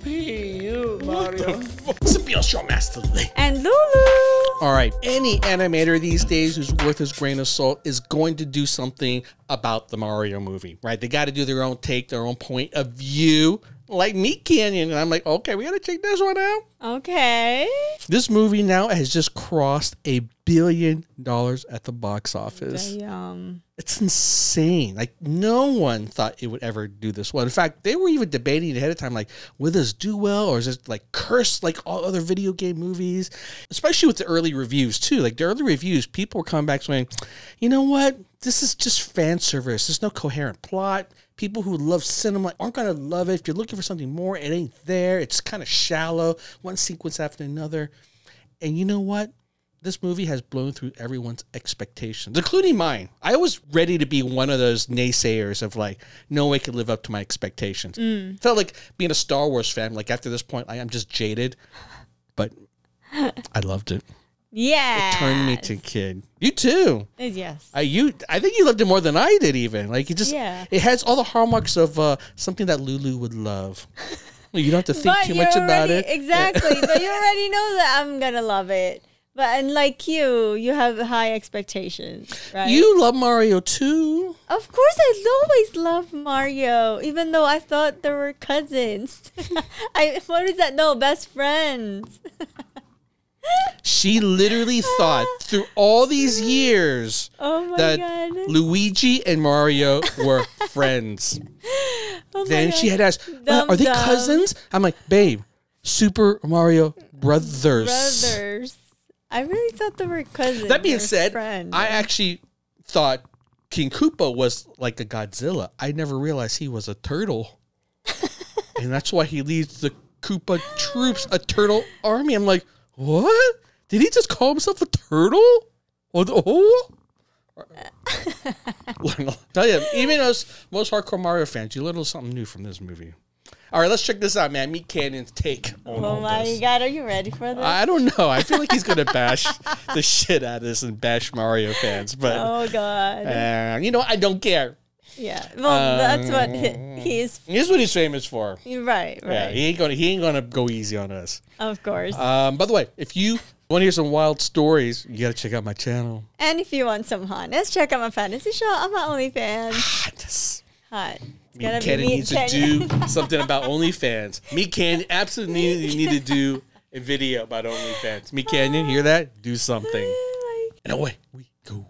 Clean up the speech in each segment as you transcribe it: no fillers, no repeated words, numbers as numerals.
P.U. Mario. Show Master Lee. And Lulu. All right, any animator these days who's worth his grain of salt is going to do something about the Mario movie, right? They got to do their own take, their own point of view, like MeatCanyon. And I'm like, okay, we got to check this one out. Okay. This movie now has just crossed $1 billion at the box office. Damn. It's insane. Like, no one thought it would ever do this well. In fact, they were even debating ahead of time, like, will this do well, or is it like cursed like all other video game movies? Especially with the early reviews too. Like the early reviews, people were coming back saying, you know what? This is just fan service. There's no coherent plot. People who love cinema aren't going to love it. If you're looking for something more, it ain't there. It's kind of shallow, one sequence after another. And you know what? This movie has blown through everyone's expectations, including mine. I was ready to be one of those naysayers of like, no way could live up to my expectations. Felt like being a Star Wars fan. Like after this point, I am just jaded, but I loved it. Yeah. It turned me to kid. You too. Yes. I think you loved it more than I did even. Like it just, it has all the hallmarks of something that Lulu would love. You don't have to think too much about it. Exactly. But you already know that I'm going to love it. But unlike you have high expectations, right? You love Mario too. Of course, I always loved Mario, even though I thought they were cousins. What is that? No, best friends. She literally thought through all these years that Luigi and Mario were friends. Then she had asked, are they cousins? I'm like, babe, Super Mario Brothers. I really thought they were cousins. That being said, friends. I actually thought King Koopa was like a Godzilla. I never realized he was a turtle. And that's why he leads the Koopa troops, a turtle army. I'm like, what? Did he just call himself a turtle? Oh? Tell you, even us most hardcore Mario fans, you learn a little something new from this movie. All right, let's check this out, man. MeatCanyon's take on all this. Oh my God, are you ready for this? I don't know. I feel like he's going to bash the shit out of this and bash Mario fans. But oh God. You know, I don't care. Yeah, well, that's what he's. Here's what he's famous for. Right. Yeah, he ain't gonna go easy on us. Of course. By the way, if you want to hear some wild stories, you got to check out my channel. And if you want some hotness, check out my fantasy show on my OnlyFans. Hot. MeatCanyon needs to do something about OnlyFans. MeatCanyon absolutely need to do a video about OnlyFans. MeatCanyon, hear that? Do something. And away we go.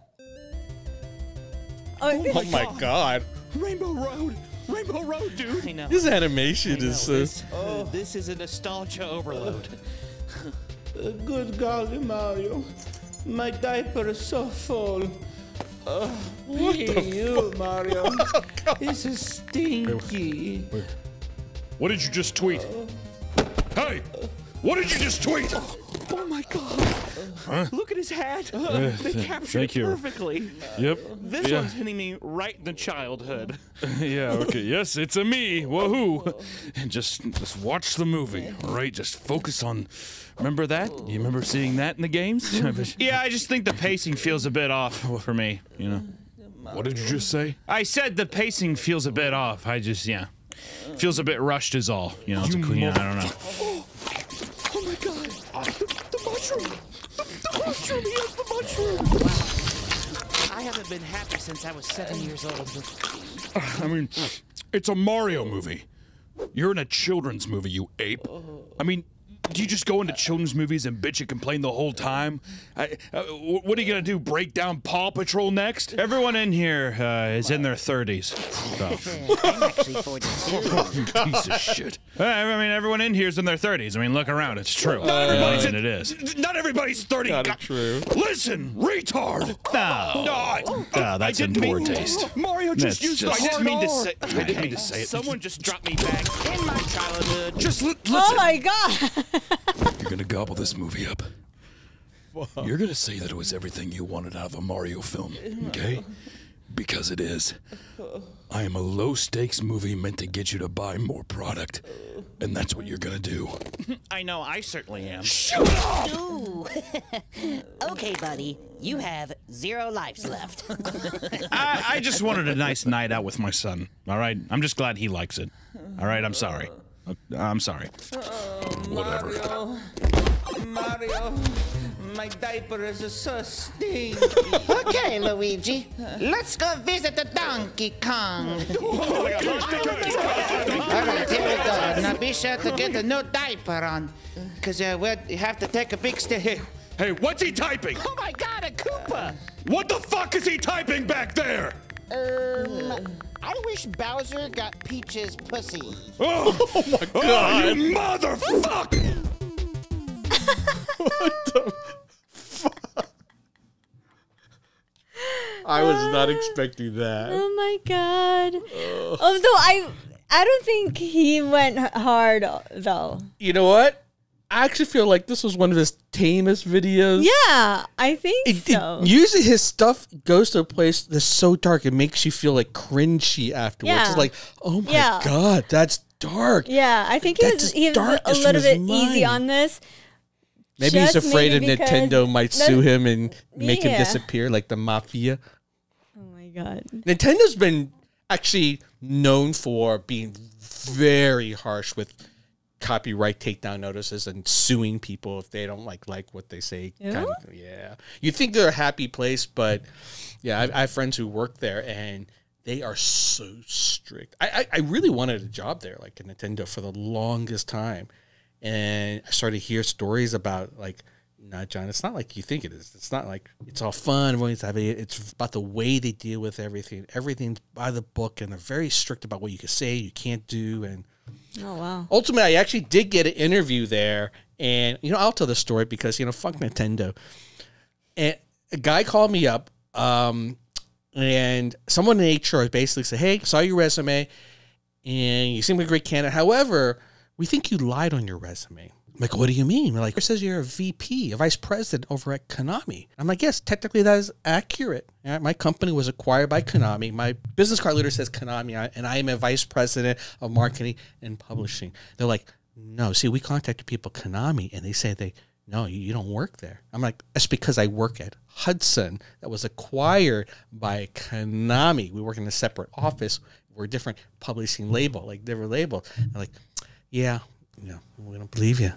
Oh my God. Rainbow Road, dude. I know. This animation is so... This is a nostalgia overload. Good golly, Mario. My diaper is so full. What the fuck? Mario. Oh, this is stinky. Wait. What did you just tweet? Hey! What did you just tweet? Oh my God. Huh? Look at his hat. They captured it perfectly. Yep. This one's hitting me right in the childhood. Yeah, okay. Yes, it's a me. Woohoo. And just watch the movie, all right? Just focus on... Remember that? You remember seeing that in the games? Yeah, I just think the pacing feels a bit off for me, you know. What did you just say? I said the pacing feels a bit off. Feels a bit rushed is all. You know, I don't know. Oh my God. The mushroom. The mushroom. He has the mushroom. I haven't been happy since I was 7 years old. I mean, it's a Mario movie. You're in a children's movie, you ape. I mean, do you just go into children's movies and bitch and complain the whole time? What are you gonna do, break down Paw Patrol next? Everyone in here is in their 30s. I'm actually 42. Piece of shit. I mean, everyone in here is in their 30s. I mean, look around, it's true. Not it is. Not everybody's 30. Not true. Listen, retard. No, that's in poor taste. Mario just used the I didn't mean to say. I didn't mean to say it. Someone just dropped me back in my childhood. Just listen. Oh my God. You're gonna gobble this movie up. You're gonna say that it was everything you wanted out of a Mario film, okay? Because it is. I am a low-stakes movie meant to get you to buy more product, and that's what you're gonna do. I know, I certainly am. Shut up! Ooh. Okay, buddy. You have 0 lives left. I just wanted a nice night out with my son, all right? I'm just glad he likes it. All right, I'm sorry. I'm sorry. Whatever. Mario, my diaper is so stinky. Okay, Luigi, let's go visit the Donkey Kong. All right, here we go. Now be sure to get a new diaper on, because we'll have to take a big step here. Hey, what's he typing? Oh my God, a Koopa! What the fuck is he typing back there? I wish Bowser got Peach's pussy. Oh my God! Oh, you motherfucker! What the fuck? I was not expecting that. Oh my God. Although I don't think he went hard though. You know what? I actually feel like this was one of his tamest videos. Yeah, I think so. Usually his stuff goes to a place that's so dark it makes you feel like cringy afterwards. Yeah. It's like, oh my God, that's dark. Yeah, I think he was a little bit easy on this. Maybe he's afraid of Nintendo might sue him and make him Yeah. disappear like the mafia. Oh my God. Nintendo's been actually known for being very harsh with copyright takedown notices and suing people if they don't like what they say. Yeah? Yeah. You think they're a happy place, but yeah, I have friends who work there and they are so strict. I really wanted a job there, like at Nintendo, for the longest time. And I started to hear stories about like, nah, John, it's not like you think it is. It's not like it's all fun. Everyone's having it. It's about the way they deal with everything. Everything's by the book, and they're very strict about what you can say, you can't do. And Oh wow. ultimately, I actually did get an interview there, and I'll tell the story because fuck Nintendo. And a guy called me up, and someone in HR basically said, "Hey, saw your resume, and you seem like a great candidate. However, we think you lied on your resume." I'm like, what do you mean? They're like, it says you're a VP, a vice president over at Konami. I'm like, yes, technically that is accurate. My company was acquired by Konami. My business card leader says Konami, and I am a vice president of marketing and publishing. They're like, no, see, we contacted people at Konami, and they say no, you don't work there. I'm like, that's because I work at Hudson that was acquired by Konami. We work in a separate office. We're a different publishing label, like different label. They're like, yeah, we don't believe you.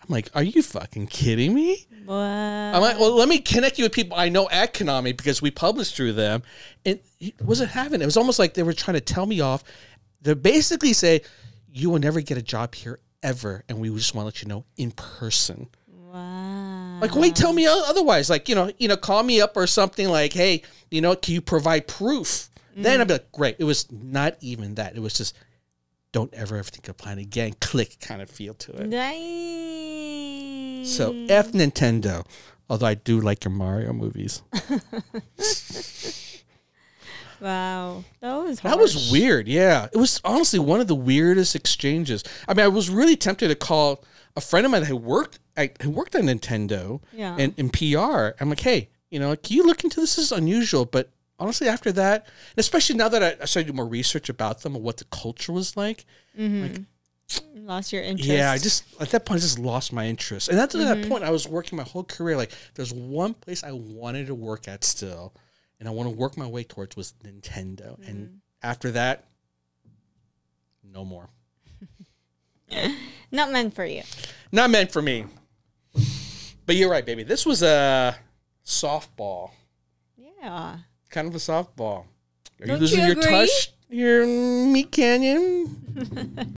I'm like, are you fucking kidding me? What? I'm like, well, let me connect you with people I know at Konami because we published through them. And he wasn't having it. It was almost like they were trying to tell me off. They basically say, you will never get a job here ever. And we just want to let you know in person. Wow. Like, wait, tell me otherwise. Like, call me up or something like, hey, can you provide proof? Then I'd be like, great. It was not even that. It was just, don't ever think of applying again. Click kind of feel to it. Dang. So F Nintendo, although I do like your Mario movies. Wow. That was That was weird. Yeah. It was honestly one of the weirdest exchanges. I mean, I was really tempted to call a friend of mine who worked at Nintendo and in PR. I'm like, hey, can you look into this? This is unusual, but honestly, after that, and especially now that I started to do more research about them and what the culture was like, like, lost your interest. yeah, at that point, I just lost my interest. And that's at that point, I was working my whole career. Like, there's one place I wanted to work at still, and I want to work my way towards was Nintendo. And after that, no more. Not meant for you. Not meant for me. But you're right, baby. This was a softball. Yeah. Kind of a softball. Are you Don't losing you your agree? touch here in MeatCanyon?